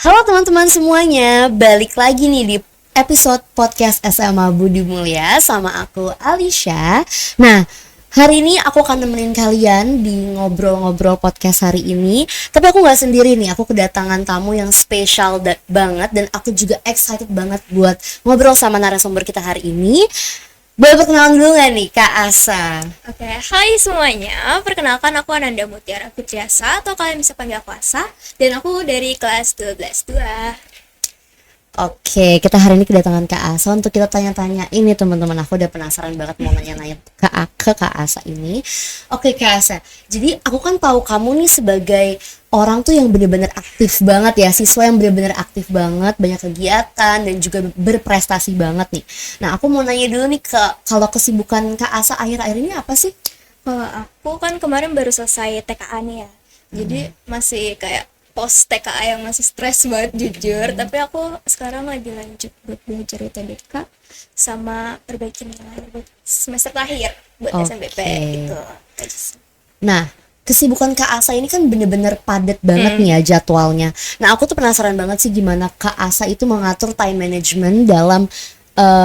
Halo teman-teman semuanya, balik lagi nih di episode podcast SMA Budi Mulya sama aku Alisha. Nah, hari ini aku akan nemenin kalian di ngobrol-ngobrol podcast hari ini. Tapi aku gak sendiri nih, aku kedatangan tamu yang spesial banget. Dan aku juga excited banget buat ngobrol sama narasumber kita hari ini. Boleh perkenalan dulu gak nih Kak Asa? Oke, hai semuanya. Perkenalkan aku Ananda Mutiara Fitriasa atau kalian bisa panggil aku Asa, dan aku dari kelas 12-2. Oke, kita hari ini kedatangan Kak Asa untuk kita tanya-tanya ini teman-teman. Aku udah penasaran banget mau nanya-nanya ke Kak Asa ini. Oke Kak Asa, jadi aku kan tahu kamu nih sebagai orang tuh yang bener-bener aktif banget ya, siswa yang bener-bener aktif banget, banyak kegiatan dan juga berprestasi banget nih. Nah aku mau nanya dulu nih kalau kesibukan Kak Asa akhir-akhir ini apa sih? Kalau aku kan kemarin baru selesai TKA nih ya. Jadi masih kayak post TKA yang masih stres banget jujur. Tapi aku sekarang lagi lanjut buat belajar UTBK sama perbaiki nilai buat semester terakhir buat SNBP gitu. Nah, kesibukan Kak Asa ini kan bener-bener padat banget nih ya jadwalnya. Nah, aku tuh penasaran banget sih gimana Kak Asa itu mengatur time management dalam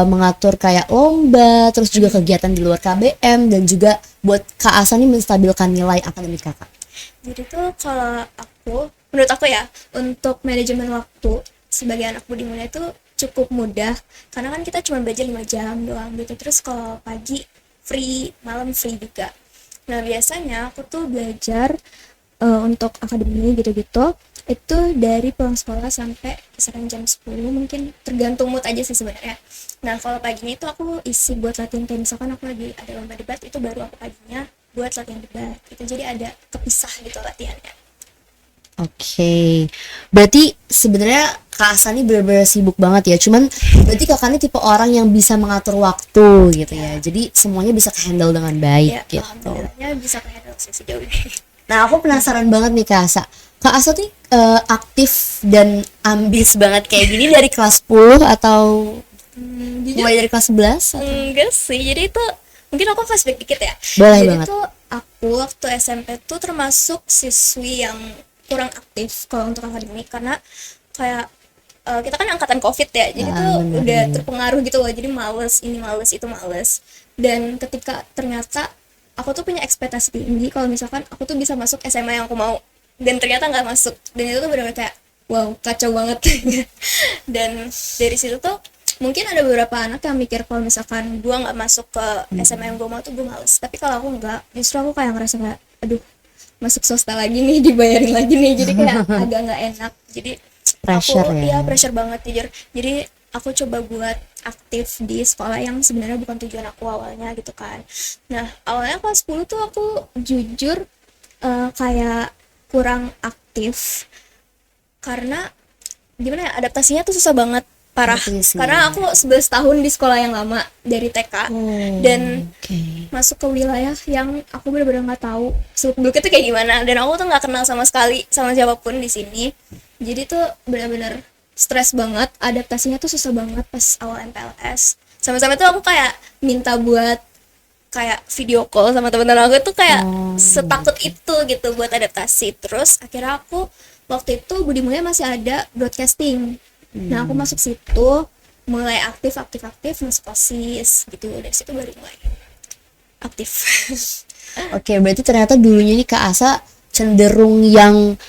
mengatur kayak lomba, terus juga kegiatan di luar KBM, dan juga buat Kak Asa nih menstabilkan nilai akademik kakak. Jadi tuh kalau menurut aku ya, untuk manajemen waktu sebagai anak Budi Mulya itu cukup mudah. Karena kan kita cuma belajar 5 jam doang gitu. Terus kalau pagi free, malam free juga. Nah biasanya aku tuh belajar untuk akademi gitu-gitu itu dari pulang sekolah sampai kisaran jam 10, mungkin tergantung mood aja sih sebenarnya. Nah kalau paginya itu aku isi buat latihan, kayak misalkan aku lagi ada lomba debat, itu baru aku paginya buat latihan debat itu, jadi ada kepisah gitu latihannya. Oke, berarti sebenarnya Kak Asa nih bener-bener sibuk banget ya. Cuman berarti kakak ini tipe orang yang bisa mengatur waktu gitu ya. Jadi semuanya bisa handle dengan baik Ya gitu. alhamdulillahnya bisa kehandle sih sejauh ini. Nah, aku penasaran banget nih Kak Asa. Kak Asa tuh aktif dan ambis banget kayak gini dari kelas 10 atau Jujur mulai dari kelas 11? enggak sih, jadi itu mungkin aku flashback dikit ya. Boleh Jadi banget. tuh aku waktu SMP tuh termasuk siswi yang kurang aktif kalau untuk akademik, karena kayak kita kan angkatan COVID ya, jadi tuh bener, udah bener. terpengaruh gitu loh, jadi males, ini males, itu males. Dan ketika ternyata aku tuh punya ekspektasi tinggi kalau misalkan aku tuh bisa masuk SMA yang aku mau, dan ternyata nggak masuk, dan itu tuh benar-benar kayak wow, kacau banget. Dan dari situ tuh mungkin ada beberapa anak yang mikir kalau misalkan gue nggak masuk ke SMA yang gue mau tuh gue males, tapi kalau aku nggak, justru aku kayak ngerasa kayak aduh, masuk swasta lagi nih, dibayarin lagi nih, jadi kayak agak nggak enak. Jadi Pressure aku ya. pressure banget jujur. Jadi aku coba buat aktif di sekolah yang sebenarnya bukan tujuan aku awalnya gitu kan. Nah awalnya kelas 10 tuh aku jujur kayak kurang aktif, karena gimana ya, adaptasinya tuh susah banget, parah. Ngerti sih. Karena aku 11 tahun di sekolah yang lama dari TK, dan Oke. masuk ke wilayah yang aku benar-benar nggak tahu seluk-beluknya tuh kayak gimana, dan aku tuh nggak kenal sama sekali sama siapapun di sini. Jadi tuh benar-benar stres banget, adaptasinya tuh susah banget pas awal MPLS. Sama-sama tuh aku kayak minta buat kayak video call sama teman-teman aku tuh kayak setakut itu gitu buat adaptasi. Terus akhirnya aku waktu itu Budi Mulya masih ada broadcasting. Nah aku masuk situ, mulai aktif masuk OSIS gitu. Dari situ baru mulai aktif. Oke, berarti ternyata dulunya nih Kak Asa cenderung yang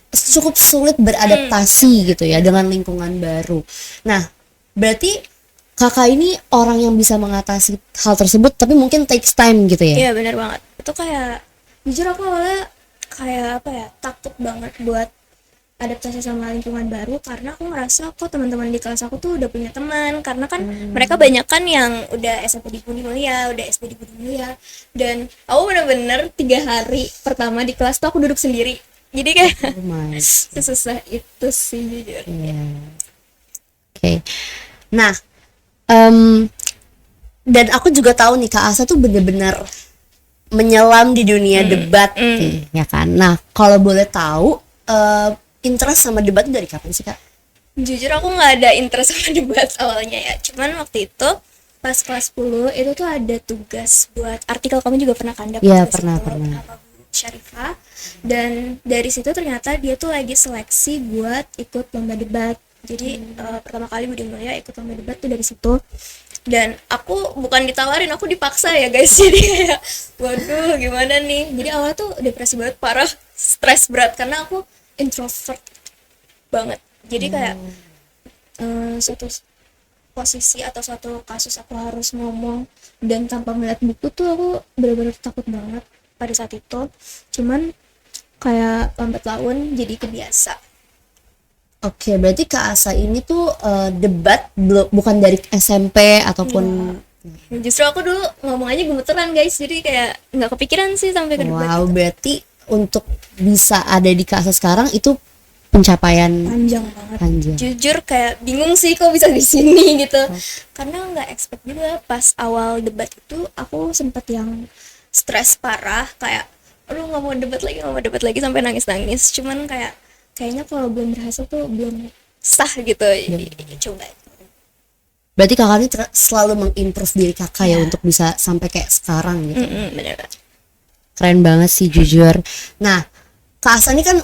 cukup sulit beradaptasi gitu ya dengan lingkungan baru. Nah, berarti kakak ini orang yang bisa mengatasi hal tersebut, tapi mungkin takes time gitu ya? Iya benar banget. Itu kayak jujur aku awalnya kayak apa ya, takut banget buat adaptasi sama lingkungan baru, karena aku ngerasa kok teman-teman di kelas aku tuh udah punya teman, karena kan mereka banyak kan yang udah SMP di Budi Mulya, udah SD di Budi Mulya, dan aku bener-bener 3 hari pertama di kelas tuh aku duduk sendiri, jadi kayak Oh my. sesusah itu sih jujur. Iya. Oke. Nah, dan aku juga tahu nih Kak Asa tuh bener-bener menyelam di dunia debat nih, ya kan? Nah, kalau boleh tahu interest sama debat itu dari kapan sih Kak? Jujur aku nggak ada interest sama debat awalnya ya, cuman waktu itu pas kelas 10 itu tuh ada tugas buat artikel, kamu juga pernah kan dapat Iya, tugas pernah, itu pernah. sama Bu Syarifah, dan dari situ ternyata dia tuh lagi seleksi buat ikut lomba debat. Jadi pertama kali Budi Mulia ikut lomba debat tuh dari situ, dan aku bukan ditawarin, aku dipaksa ya guys. Jadi kayak waduh gimana nih, jadi awalnya tuh depresi banget, parah, stres berat karena aku introvert banget. Jadi kayak suatu posisi atau suatu kasus aku harus ngomong dan tanpa melihat buku tuh aku benar-benar takut banget pada saat itu. Cuman kayak lambat laun jadi kebiasa. Oke, berarti Kak Asa ini tuh debat bukan dari SMP ataupun Justru aku dulu ngomong aja gemeteran guys, jadi kayak nggak kepikiran sih sampai ke debat. wow, berarti untuk bisa ada di Kak Asa sekarang itu pencapaian Panjang banget. panjang. Jujur kayak bingung sih kok bisa di sini gitu. Karena nggak expect juga pas awal debat itu aku sempet yang stres parah, kayak aduh nggak mau debat lagi, nggak mau debat lagi, sampai nangis-nangis. Cuman kayaknya kalau belum berhasil tuh belum sah gitu. Coba. Berarti kakak ini selalu mengimprove diri kakak ya untuk bisa sampai kayak sekarang gitu. Bener. Keren banget sih jujur. Nah, Kak Asa ini kan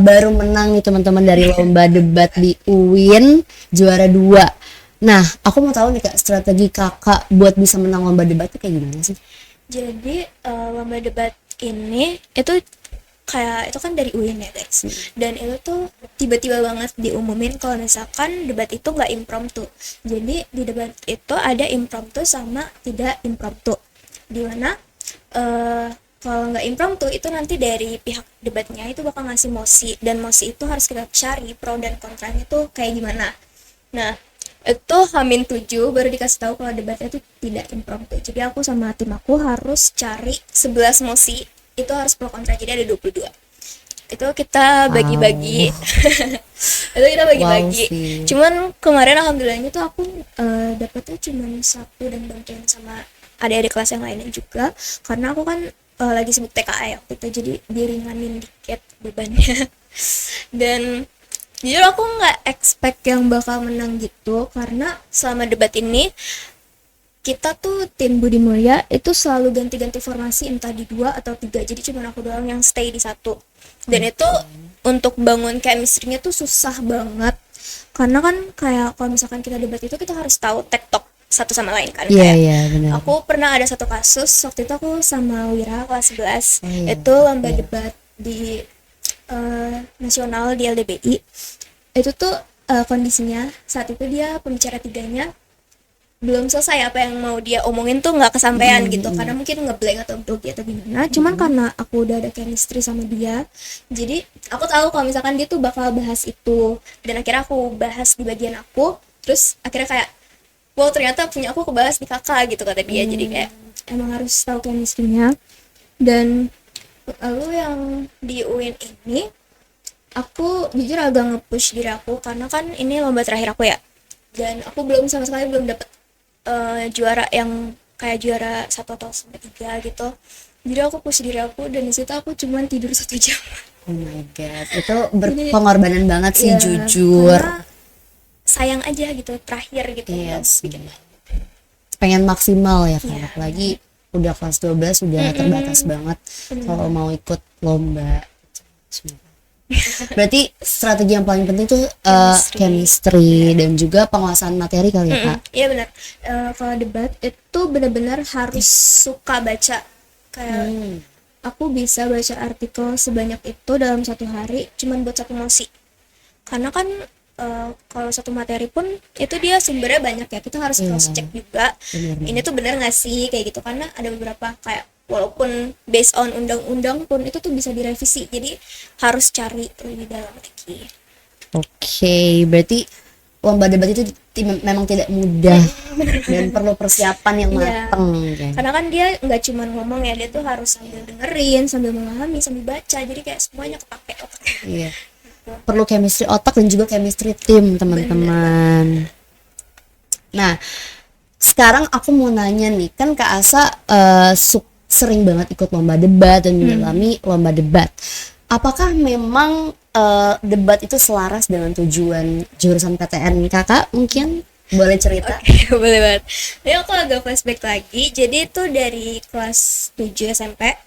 baru menang nih teman-teman dari lomba debat di UIN, juara 2. Nah, aku mau tahu nih Kak, strategi kakak buat bisa menang lomba debat itu kayak gimana sih? Jadi lomba debat ini itu kayak itu kan dari UIN ya guys, dan itu tuh tiba-tiba banget diumumin kalau misalkan debat itu nggak impromptu. Jadi di debat itu ada impromptu sama tidak impromptu, dimana kalau nggak impromptu itu nanti dari pihak debatnya itu bakal ngasih mosi, dan mosi itu harus kita cari pro dan kontranya tuh kayak gimana. Nah itu H-7 baru dikasih tahu kalau debatnya itu tidak impromptu. Jadi aku sama tim aku harus cari 11 mosi, itu harus pro kontra, jadi ada 22. Itu kita bagi-bagi. Itu kita bagi-bagi. Wow, cuman kemarin alhamdulillahnya tuh aku dapetnya cuman 1 dan bantuin sama adik-adik kelas yang lainnya juga, karena aku kan lagi sibuk TKA waktu itu, jadi diringanin dikit bebannya. Dan jujur aku nggak expect yang bakal menang gitu, karena selama debat ini kita tuh tim Budi Mulya itu selalu ganti-ganti formasi, entah di 2 atau 3, jadi cuma aku doang yang stay di 1. Dan itu untuk bangun chemistry-nya tuh susah banget, karena kan kayak kalau misalkan kita debat itu kita harus tahu tektok satu sama lain kan. Iya, benar. Aku pernah ada satu kasus waktu itu aku sama Wira kelas 11, itu lomba debat di nasional di LDBI. Itu tuh kondisinya saat itu dia pembicara 3-nya belum selesai, apa yang mau dia omongin tuh nggak kesampaian gitu, karena mungkin ngeblank atau grogi atau gimana. Cuman karena aku udah ada chemistry sama dia, jadi aku tahu kalau misalkan dia tuh bakal bahas itu, dan akhirnya aku bahas di bagian aku, terus akhirnya kayak wow ternyata punya aku kebahas di kakak gitu kata dia. Jadi kayak emang harus tahu chemistry-nya. Dan lalu yang di UIN ini aku jujur agak nge-push diri aku, karena kan ini lomba terakhir aku ya, dan aku sama sekali belum dapet juara yang kayak juara 1 atau sampai 3 gitu. Jadi aku push diri aku, dan di situ aku cuman tidur 1 jam. Oh my god, itu berpengorbanan banget sih jujur. Sayang aja gitu terakhir gitu. Yes. Pengen maksimal ya kan, apalagi udah kelas 12 udah terbatas banget kalau mau ikut lomba. Berarti strategi yang paling penting tuh chemistry dan juga penguasaan materi kali ya Kak? Iya benar. Kalau debat itu benar-benar harus suka baca. Kayak aku bisa baca artikel sebanyak itu dalam 1 hari cuman buat 1 mosi. Karena kan kalau satu materi pun itu dia sumbernya banyak ya, kita harus cross check juga. Ini tuh benar nggak sih kayak gitu, karena ada beberapa kayak walaupun based on undang-undang pun itu tuh bisa direvisi, jadi harus cari lebih dalam lagi. Oke, berarti lomba debat itu memang tidak mudah dan perlu persiapan yang matang kan? Karena kan dia nggak cuma ngomong ya, dia tuh harus sambil dengerin, sambil memahami, sambil baca, jadi kayak semuanya kepake otaknya. Iya. Perlu chemistry otak dan juga chemistry tim teman-teman. Nah, sekarang aku mau nanya nih, kan Kak Asa sering banget ikut lomba debat dan mendalami lomba debat. Apakah memang debat itu selaras dengan tujuan jurusan PTN Kakak? Mungkin boleh cerita? Oke, boleh banget. Jadi aku agak flashback lagi. Jadi itu dari kelas 7 SMP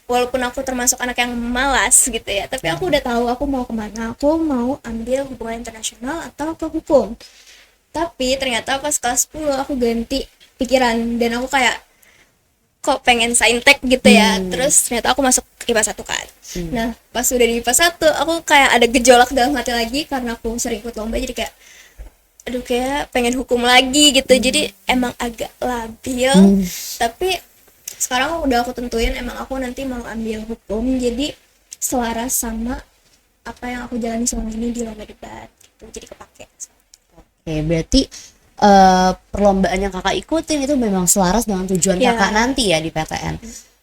walaupun aku termasuk anak yang malas gitu ya, tapi aku udah tahu aku mau kemana. Aku mau ambil hubungan internasional atau ke hukum. Tapi ternyata pas kelas 10 aku ganti pikiran dan aku kayak kok pengen saintek gitu ya. Terus ternyata aku masuk IPA 1 kan. Nah, pas udah di IPA 1 aku kayak ada gejolak dalam hati lagi karena aku sering ikut lomba, jadi kayak aduh kayak pengen hukum lagi gitu. Jadi emang agak labil. Tapi sekarang udah aku tentuin emang aku nanti mau ambil hukum, jadi selaras sama apa yang aku jalani selama ini di lomba debat gitu. Jadi kepake. Oke, berarti perlombaan yang kakak ikutin itu memang selaras dengan tujuan Ya. kakak nanti ya di PTN.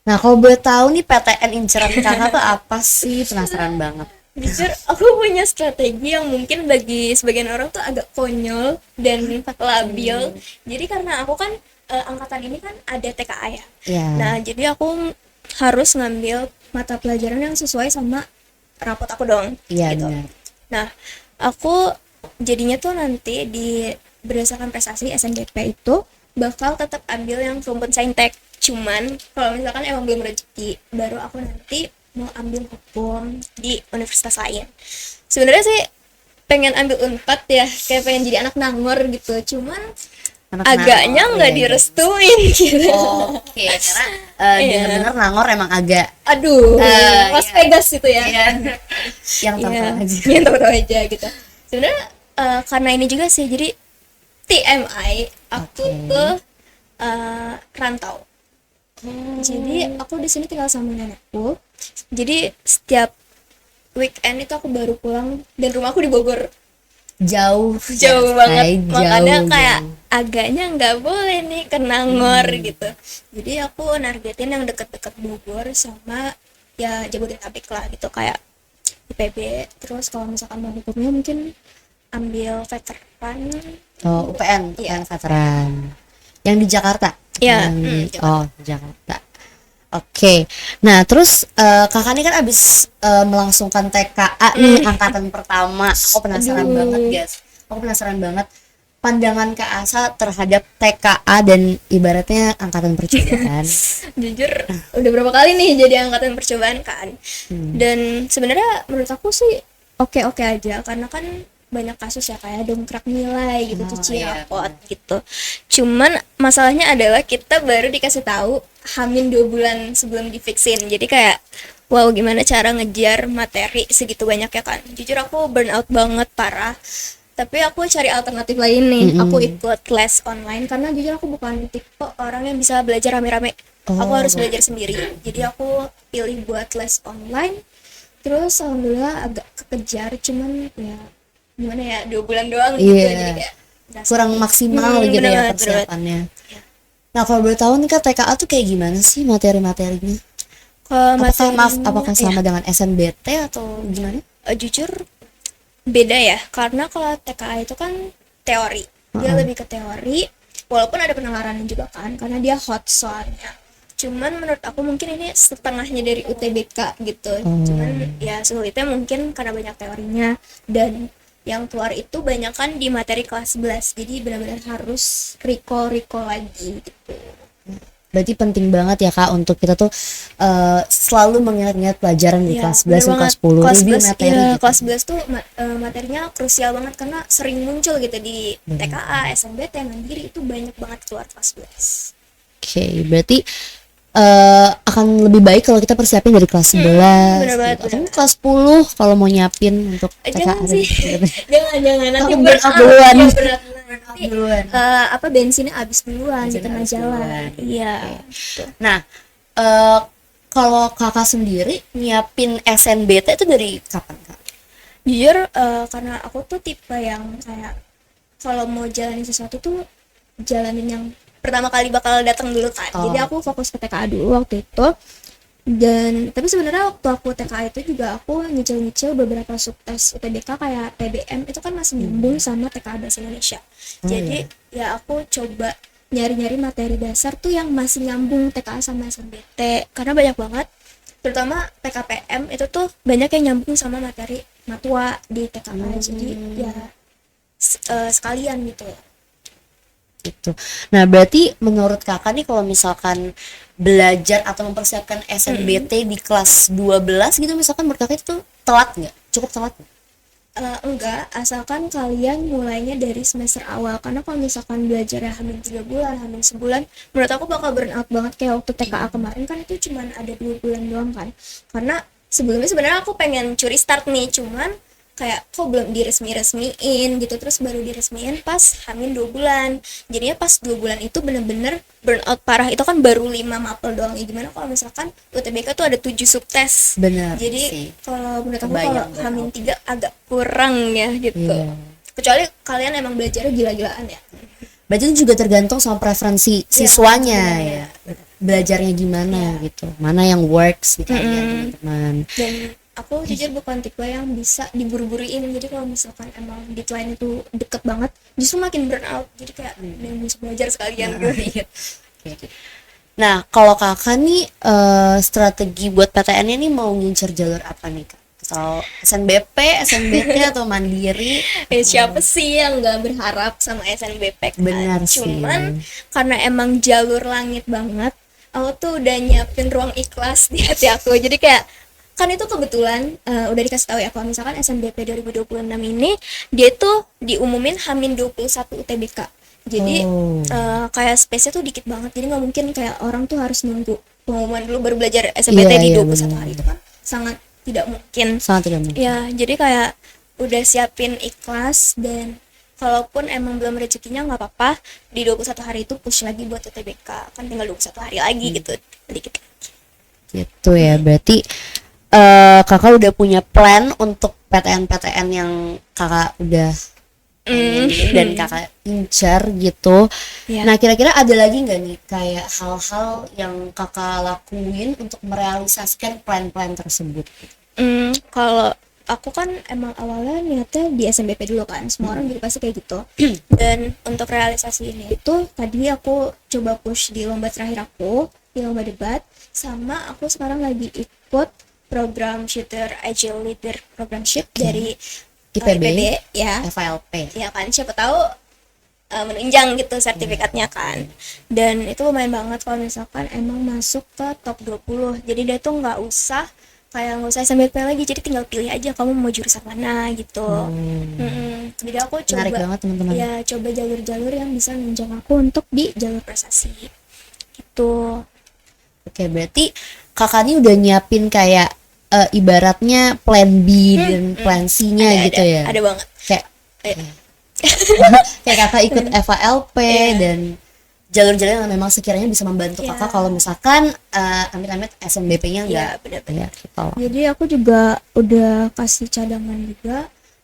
Nah, kalau boleh tahu nih PTN inceran kakak tuh apa sih? Penasaran banget. Jujur aku punya strategi yang mungkin bagi sebagian orang tuh agak konyol dan labil. Jadi karena aku kan angkatan ini kan ada TKA ya. Ya. Nah, jadi aku harus ngambil mata pelajaran yang sesuai sama rapot aku dong. Iya, gitu. benar. Nah, aku jadinya tuh nanti berdasarkan prestasi SNBP itu bakal tetap ambil yang rumpun saintek. Cuman kalau misalkan emang belum rezeki, baru aku nanti mau ambil hukum di universitas lain. Sebenarnya sih pengen ambil Unpad ya, kayak pengen jadi anak Nangor gitu. Cuman Anak agaknya Nangor, nggak iya, iya. direstuin gitu. Oke, karena denger-denger Nangor emang agak Aduh, Las iya. Vegas gitu ya. yang tahu Iya, aja. yang tahu-tahu aja gitu. Sebenarnya karena ini juga sih, jadi TMI aku Oke. ke rantau. Jadi aku di sini tinggal sama nenekku. Jadi setiap weekend itu aku baru pulang dan rumahku di Bogor. Jauh Jauh ya, banget. Say, Makanya jauh, kayak jauh. agaknya nggak boleh nih ke Nangor gitu. Jadi aku nargetin yang deket-deket Bogor sama ya Jabodetabek lah gitu, kayak IPB. Terus kalau misalkan mau hukumnya mungkin ambil veteran. Oh, UPN, Iya. UPN veteran. Yang di Jakarta. Iya, Yang di, Jakarta. oh, Jakarta. Oke. Nah, terus kakak ini kan abis melangsungkan TKA nih angkatan pertama. Aku penasaran Aduh. banget, guys. Aku penasaran banget pandangan Kak Asa terhadap TKA dan ibaratnya angkatan percobaan. Jujur udah berapa kali nih jadi angkatan percobaan kan. Dan sebenarnya menurut aku sih oke-oke aja, karena kan banyak kasus ya kayak dongkrak nilai gitu, cuci iya, rapot gitu. Cuman masalahnya adalah kita baru dikasih tahu hamin 2 bulan sebelum difiksin. Jadi kayak wow, gimana cara ngejar materi segitu banyak ya kan. Jujur aku burn out banget parah. Tapi aku cari alternatif lain nih. Aku ikut les online karena jujur aku bukan tipe orang yang bisa belajar rame-rame. Aku harus belajar sendiri. Jadi aku pilih buat les online. Terus alhamdulillah agak kekejar, cuman ya gimana ya, 2 bulan doang gitu. Iya. Jadi kayak berasa. Kurang maksimal gitu bener ya banget, bener persiapannya. Nah, kalau boleh tahu nih Kak, TKA tuh kayak gimana sih materi-materinya? Kalau Apakah sama dengan SNBT atau gimana? jujur beda ya, karena kalau TKA itu kan teori, dia lebih ke teori, walaupun ada penalaran juga kan, karena dia hot soalnya. Cuman menurut aku mungkin ini setengahnya dari UTBK gitu. Cuman ya sulitnya mungkin karena banyak teorinya, dan yang keluar itu banyak kan di materi kelas 11, jadi benar-benar harus recall lagi gitu. Berarti penting banget ya Kak untuk kita tuh selalu mengingat-ingat pelajaran di Iya, kelas 11 bener dan banget. kelas 10 Kelas review 11, materi iya, gitu. kelas 11 tuh materinya krusial banget karena sering muncul gitu di TKA, SNBT, Mandiri, itu banyak banget keluar kelas 11. Oke, berarti akan lebih baik kalau kita persiapin dari kelas 11 bener banget, gitu. Atau bener. kelas 10 kalau mau nyiapin untuk Jangan TKA sih, gitu. jangan nanti Oh, burn burn out out. duluan. Iya, burn out nanti, duluan. apa bensinnya habis duluan di Bensinnya tengah habis jalan. duluan. Iya. Nah, kalau kakak sendiri nyiapin SNBT itu dari kapan Kak? Jujur karena aku tuh tipe yang kayak kalau mau jalanin sesuatu tuh jalanin yang pertama kali bakal datang dulu kan. Jadi aku fokus ke TKA dulu waktu itu. Dan tapi sebenarnya waktu aku TKA itu juga aku nyicil beberapa subtes UTBK kayak PBM itu kan masih nyambung sama TKA Bahasa Indonesia. Jadi ya aku coba nyari-nyari materi dasar tuh yang masih nyambung TKA sama SNBT, karena banyak banget, terutama PKPM itu tuh banyak yang nyambung sama materi matua di TKA. Jadi ya sekalian gitu. gitu. Nah, berarti menurut kakak nih kalau misalkan belajar atau mempersiapkan SNBT di kelas 12 gitu misalkan, menurut kakak itu telat nggak? Cukup telat nggak? Enggak, asalkan kalian mulainya dari semester awal. Karena kalau misalkan belajarnya hamin 3 bulan, hamin sebulan, menurut aku bakal burn out banget. Kayak waktu TKA kemarin kan itu cuman ada 2 bulan doang kan. Karena sebelumnya sebenarnya aku pengen curi start nih, cuman kayak kok belum diresmi-resmiin gitu, terus baru diresmiin pas hamin 2 bulan. Jadinya pas 2 bulan itu bener-bener burn out parah. Itu kan baru 5 mapel doang. Ya gimana kalau misalkan UTBK tuh ada 7 subtes. Benar Jadi sih. kalau menurut aku kalau Kebayang, hamin 3 agak kurang ya gitu. Iya. Kecuali kalian emang belajarnya gila-gilaan ya. Berarti itu juga tergantung sama preferensi siswanya sebenarnya. ya. Belajarnya gimana gitu. Mana yang works gitu ya teman-teman. Dan aku jujur bukan tipe yang bisa diburu-buruin. Jadi kalau misalkan emang deadline itu deket banget, justru makin burn out. Jadi kayak yang bisa belajar sekalian gitu. Iya. Oke. Nah, kalau kakak nih strategi buat PTN ini mau ngincer jalur apa nih kak? Soal SNBP, SNBT atau mandiri? Siapa sih yang nggak berharap sama SNBP kan? Benar sih. Cuman karena emang jalur langit banget, aku tuh udah nyiapin ruang ikhlas di hati aku. Jadi kayak kan itu kebetulan udah dikasih tahu ya kalau misalkan SNBP 2026 ini dia tuh diumumin hamin 21 UTBK. Jadi kayak space-nya tuh dikit banget. Jadi nggak mungkin kayak orang tuh harus nunggu pengumuman dulu baru belajar SNBT Iya, di iya, 21 benar. hari itu kan sangat tidak mungkin. Sangat tidak mungkin. Ya, jadi kayak udah siapin ikhlas dan kalaupun emang belum rezekinya nggak apa-apa, di 21 hari itu push lagi buat UTBK. Kan tinggal 21 hari lagi gitu. Dikit lagi. Gitu ya. Berarti kakak udah punya plan untuk PTN-PTN yang kakak udah pengenin dan kakak incar gitu. Iya. Nah, kira-kira ada lagi nggak nih kayak hal-hal yang kakak lakuin untuk merealisasikan plan-plan tersebut? Kalau aku kan emang awalnya niatnya di SNBP dulu kan, semua orang juga pasti kayak gitu. Dan untuk realisasi ini itu tadi aku coba push di lomba terakhir aku, di lomba debat, sama aku sekarang lagi ikut program Shooter Agile Leader Programship dari IPB, ya. FLP. Ya kan, siapa tahu menunjang gitu sertifikatnya kan. Dan itu lumayan banget kalau misalkan emang masuk ke top 20. Jadi dia tuh nggak usah SNBP lagi, jadi tinggal pilih aja kamu mau jurusan mana gitu. Jadi aku coba Menarik banget teman-teman. ya coba jalur-jalur yang bisa menunjang aku untuk di jalur prestasi gitu. Oke, berarti kakak ini udah nyiapin kayak ibaratnya plan B dan plan C-nya gitu ya. Ada banget. Kayak Iya. kayak kakak ikut FALP dan jalur-jalur yang memang sekiranya bisa membantu Iya. kakak kalau misalkan amit-amit SNBP-nya Iya, enggak. benar-benar. Ya, gitu. Jadi aku juga udah kasih cadangan juga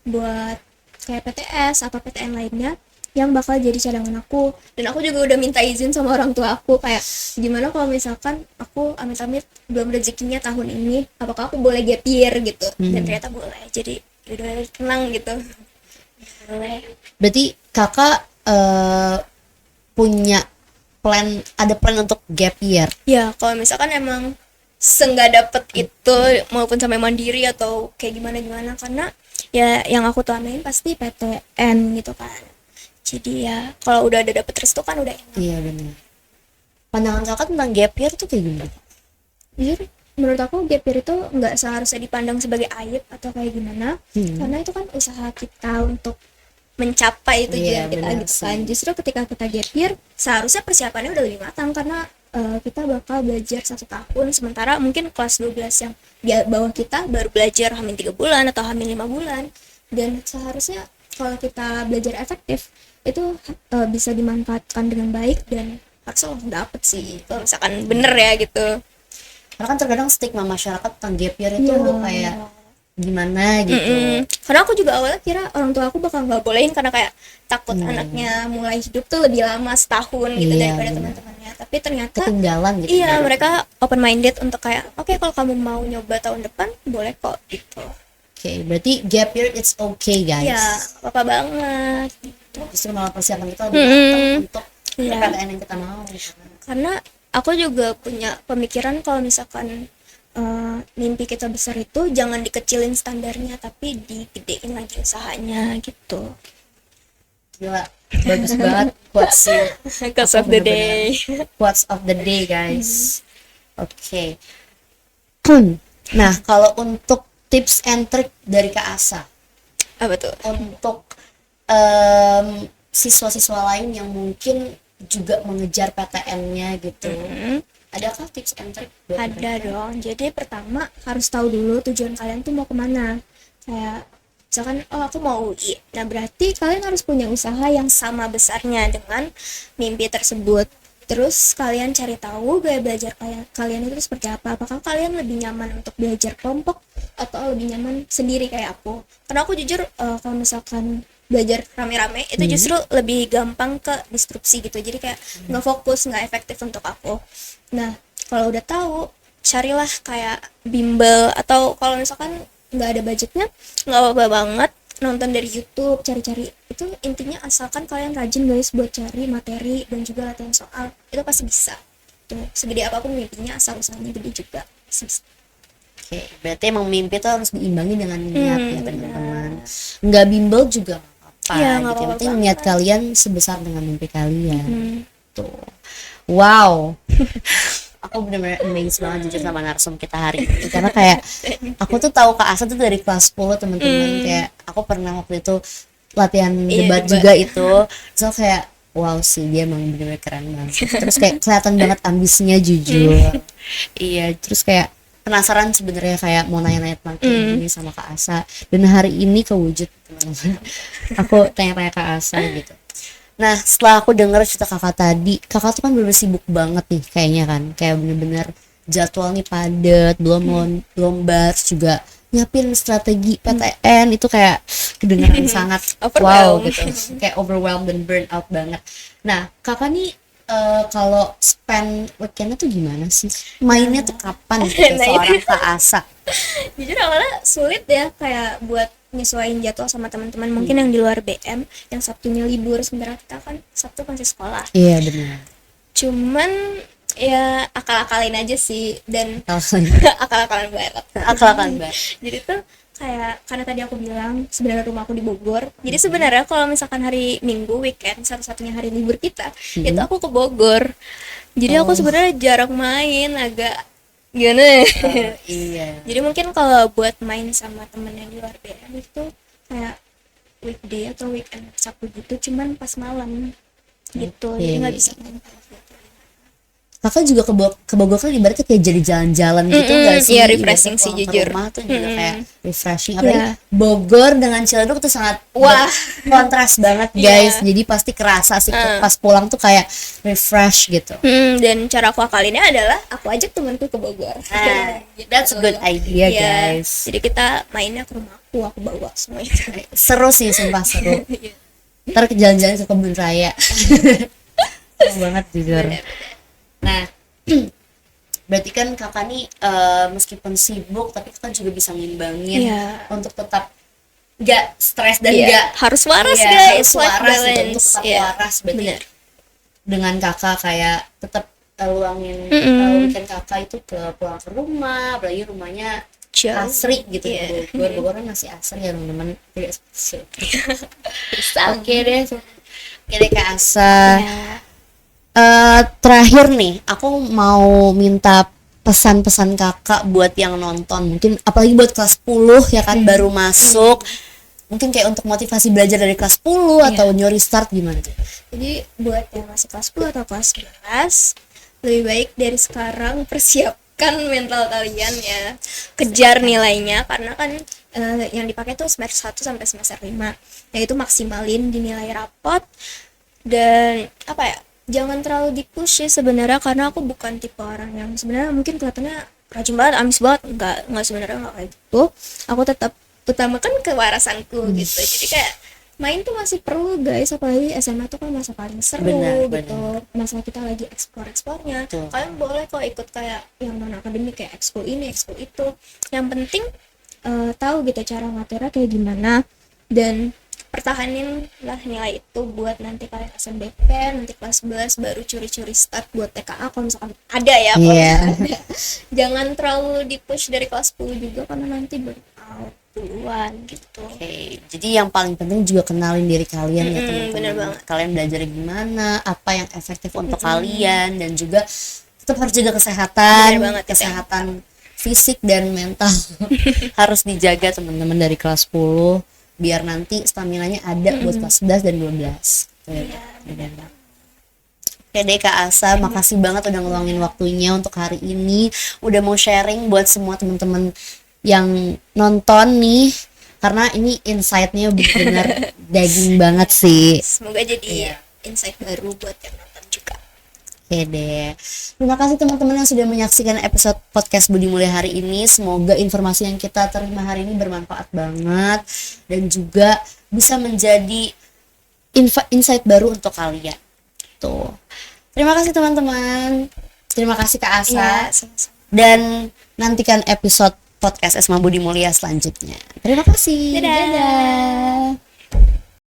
buat kayak PTS atau PTN lainnya yang bakal jadi cadangan aku. Dan aku juga udah minta izin sama orang tua aku kayak gimana kalau misalkan aku amit-amit belum rezekinya tahun ini, apakah aku boleh gap year gitu. Dan ternyata boleh. Jadi udah tenang gitu. Boleh. Berarti kakak punya ada plan untuk gap year. Ya, kalau misalkan emang senggak dapet itu maupun sampai mandiri atau kayak gimana karena ya yang aku tuanin pasti PTN gitu kan. Jadi ya kalau udah ada dapet restu kan udah enak. Iya benar. Pandangan kakak tentang gap year tuh kayak gimana? Jujur menurut aku gap year itu nggak seharusnya dipandang sebagai aib atau kayak gimana, karena itu kan usaha kita untuk mencapai tujuan Iya, kita benar gitu kan. sih. Justru ketika kita gap year seharusnya persiapannya udah lebih matang karena kita bakal belajar 1 tahun, sementara mungkin kelas 12 yang di bawah kita baru belajar hamin 3 bulan atau hamin 5 bulan. Dan seharusnya kalau kita belajar efektif itu bisa dimanfaatkan dengan baik dan harusnya langsung dapet sih kalau misalkan bener ya gitu. Karena kan terkadang stigma masyarakat tentang gap year itu Iya. kayak gimana gitu. Karena aku juga awalnya kira orang tua aku bakal nggak bolehin karena kayak takut anaknya mulai hidup tuh lebih lama setahun gitu Iya, daripada benar. teman-temannya. Tapi ternyata Ketinggalan gitu. iya, mereka open minded untuk kayak oke, kalau kamu mau nyoba tahun depan boleh kok gitu. Oke, berarti gap year it's okay guys. Iya, apa banget gitu. Justru malah persiapan kita lebih matang untuk Iya. PTN yang kita mau. Karena aku juga punya pemikiran kalau misalkan mimpi kita besar itu jangan dikecilin standarnya tapi digedein lagi usahanya gitu. Gila, bagus banget quotes Quotes of the day. quotes of the day guys. Oke. Nah, kalau untuk tips and trick dari Kak Asa Apa tuh? untuk siswa-siswa lain yang mungkin juga mengejar PTN-nya gitu, adakah tips and trick buat Ada mereka? dong. Jadi pertama harus tahu dulu tujuan kalian tuh mau kemana. Kayak misalkan oh aku mau UI. Nah berarti kalian harus punya usaha yang sama besarnya dengan mimpi tersebut. Terus kalian cari tahu gaya belajar kalian itu seperti apa. Apakah kalian lebih nyaman untuk belajar kelompok atau lebih nyaman sendiri kayak aku? Karena aku jujur kalau misalkan belajar rame-rame itu justru lebih gampang ke distruksi gitu. Jadi kayak nggak fokus, nggak efektif untuk aku. Nah, kalau udah tahu, carilah kayak bimbel atau kalau misalkan nggak ada budgetnya, nggak apa-apa banget nonton dari YouTube, cari-cari. Itu intinya asalkan kalian rajin guys buat cari materi dan juga latihan soal, itu pasti bisa. Tuh, segede apapun mimpinya asal usahanya gede juga. Pasti bisa. Oke, berarti emang mimpi tuh harus diimbangi dengan niat ya teman-teman. Nggak bimbel juga nggak apa-apa Iya, nggak gitu. Yang apa-apa penting banget. niat kalian sebesar dengan mimpi kalian. Tuh. Wow. Aku benar-benar amazed banget jujur sama narsum kita hari ini karena kayak aku tuh tahu Kak Asa tuh dari kelas 10 teman-teman, kayak aku pernah waktu itu latihan Iya, debat debat. juga itu, so kayak wow sih dia emang bener-bener keren banget, terus kayak kelihatan banget ambisinya jujur. Iya, terus kayak penasaran sebenarnya kayak mau nanya-nanya tentang kayak gini sama Kak Asa, dan hari ini kewujud teman-teman. Aku tanya-tanya Kak Asa gitu. Nah, setelah aku dengar cerita kakak tadi, kakak tuh kan bener sibuk banget nih kayaknya kan, kayak bener-bener jadwal nih padat, belum lomba, terus juga nyiapin strategi PTN itu kayak kedengaran sangat wow Overwhelmed. gitu, kayak overwhelmed dan burn out banget. Nah, kakak nih kalau spend weekendnya tuh gimana sih? Mainnya tuh kapan gitu Nah, seorang Kak Asa? Jujur awalnya sulit ya kayak buat nyesuaiin jadwal sama teman-teman mungkin yang di luar BM yang Sabtunya libur, sementara kita kan Sabtu masih sekolah. Iya benar. Cuman ya akal-akalin aja sih dan akal-akalan banget. Akal-akalan banget. Jadi tuh kayak karena tadi aku bilang sebenarnya rumah aku di Bogor. Jadi sebenarnya kalau misalkan hari Minggu weekend satu-satunya hari libur kita itu aku ke Bogor. Jadi aku sebenarnya jarang main, agak gimana ya? Iya. Jadi mungkin kalau buat main sama temen yang di luar BM itu kayak weekday atau weekend Sabtu gitu, cuman pas malam gitu. Jadi nggak bisa main pas gitu. Kakak juga ke Bogor kan ibaratnya kayak jadi jalan-jalan gitu nggak sih? Iya, refreshing Ibaratnya sih, pulang ke jujur. rumah tuh juga kayak refreshing. Apalagi Iya. Bogor dengan Ciledug tuh sangat Wah. kontras banget guys. Jadi pasti kerasa sih pas pulang tuh kayak refresh gitu. Dan cara aku akalinnya adalah aku ajak temanku ke Bogor. Gitu. That's a good idea Iya. guys. Jadi kita mainnya ke rumahku, aku bawa semua itu. Seru sih, sumpah seru. Iya. Ntar ke jalan-jalan ke kebun raya. Seru banget jujur. Nah, berarti kan kakak nih meskipun sibuk tapi kakak juga bisa ngimbangin Iya. untuk tetap gak stres dan Iya, gak harus waras iya, guys, harus life waras gitu, untuk balance. tetap Iya, waras. Berarti benar. dengan kakak kayak tetap luangin weekend kakak itu ke pulang ke rumah, apalagi rumahnya Jauh. asri gitu. Iya. Bogor kan masih asri ya teman-teman, tidak spesial. Bisa. Oke deh Kak Asa. Ya. Terakhir nih, aku mau minta pesan-pesan kakak buat yang nonton, mungkin apalagi buat kelas 10 ya kan, baru masuk, mungkin kayak untuk motivasi belajar dari kelas 10 atau new restart gimana tuh? Jadi buat yang masih kelas 10 atau kelas 11 lebih baik dari sekarang persiapkan mental kalian ya, kejar nilainya karena kan yang dipakai tuh semester 1 sampai semester 5, yaitu maksimalin di nilai rapot. Dan apa ya, jangan terlalu di-push ya sebenarnya, karena aku bukan tipe orang yang sebenarnya mungkin kelihatannya rajin banget, ambis banget, enggak sebenarnya enggak kayak gitu. Aku tetap utamakan kewarasanku gitu. Jadi kayak main tuh masih perlu guys, apalagi SMA tuh kan masa paling seru. Benar, gitu, masa kita lagi explore-nya. Betul. Kalian boleh kok ikut kayak yang non akademik kayak ekskul ini ekskul itu, yang penting tahu gitu cara ngaturnya kayak gimana, dan pertahanin lah nilai itu buat nanti kalian SNBP, nanti kelas 11 baru curi-curi start buat TKA kalau misalkan ada ya. Kalau Iya. misalkan ada. Jangan terlalu di push dari kelas 10 juga karena nanti burn out. 20-an gitu. Oke, jadi yang paling penting juga kenalin diri kalian ya teman-teman. bener banget. Kalian belajar gimana, apa yang efektif untuk kalian, dan juga tetap harus jaga kesehatan, Bener banget, kesehatan fisik dan mental harus dijaga teman-teman dari kelas 10 biar nanti stamina-nya ada buat kelas 11 dan 12. Bener. Oke deh Kak Asa, makasih banget udah ngeluangin waktunya untuk hari ini, udah mau sharing buat semua teman-teman yang nonton nih, karena ini insight-nya benar-benar daging banget sih. Semoga jadi insight baru buat yang nonton juga. Oke deh. Terima kasih teman-teman yang sudah menyaksikan episode podcast Budi Mulia hari ini. Semoga informasi yang kita terima hari ini bermanfaat banget dan juga bisa menjadi insight baru untuk kalian. Tuh. Terima kasih teman-teman. Terima kasih Kak Asa. Iya, sama-sama. Dan nantikan episode podcast Esma Budi Mulia selanjutnya. Terima kasih. Dadah. Dadah.